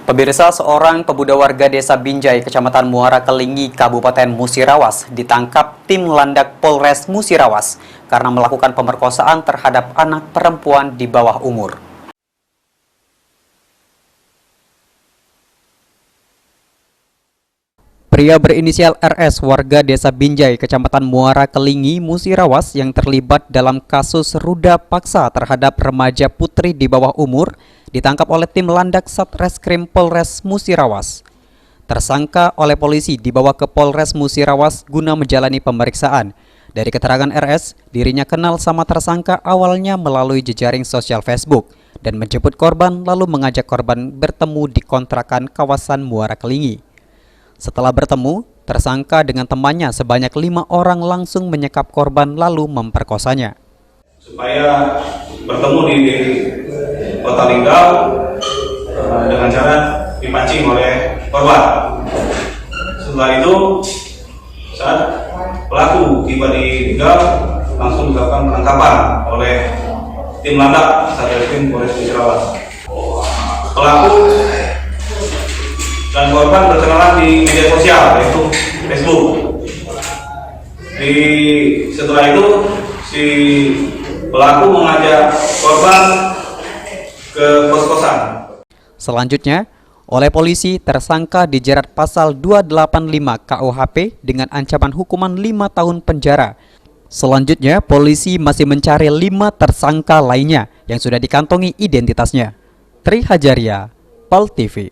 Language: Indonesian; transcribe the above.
Pemirsa, seorang pemuda warga Desa Binjai, Kecamatan Muara Kelingi, Kabupaten Musirawas, ditangkap tim Landak Polres Musirawas karena melakukan pemerkosaan terhadap anak perempuan di bawah umur. Pria berinisial RS warga Desa Binjai, Kecamatan Muara Kelingi, Musirawas yang terlibat dalam kasus ruda paksa terhadap remaja putri di bawah umur ditangkap oleh tim Landak Satreskrim Polres Musirawas. Tersangka oleh polisi dibawa ke Polres Musirawas guna menjalani pemeriksaan. Dari keterangan RS, dirinya kenal sama tersangka awalnya melalui jejaring sosial Facebook dan menjemput korban lalu mengajak korban bertemu di kontrakan kawasan Muara Kelingi. Setelah bertemu, tersangka dengan temannya sebanyak 5 orang langsung menyekap korban lalu memperkosanya. Supaya bertemu di Kota Linggau dengan cara dipancing oleh korban. Setelah itu, saat pelaku tiba di Linggau, langsung dilakukan penangkapan oleh tim Landak Satreskrim Polres Musirawas. Pelaku dan korban berkenalan di media sosial, yaitu Facebook. Setelah itu, si pelaku mengajak korban ke kos-kosan. Selanjutnya, oleh polisi, tersangka dijerat pasal 285 KUHP dengan ancaman hukuman 5 tahun penjara. Selanjutnya, polisi masih mencari 5 tersangka lainnya yang sudah dikantongi identitasnya. Tri Hajaria, PAL TV.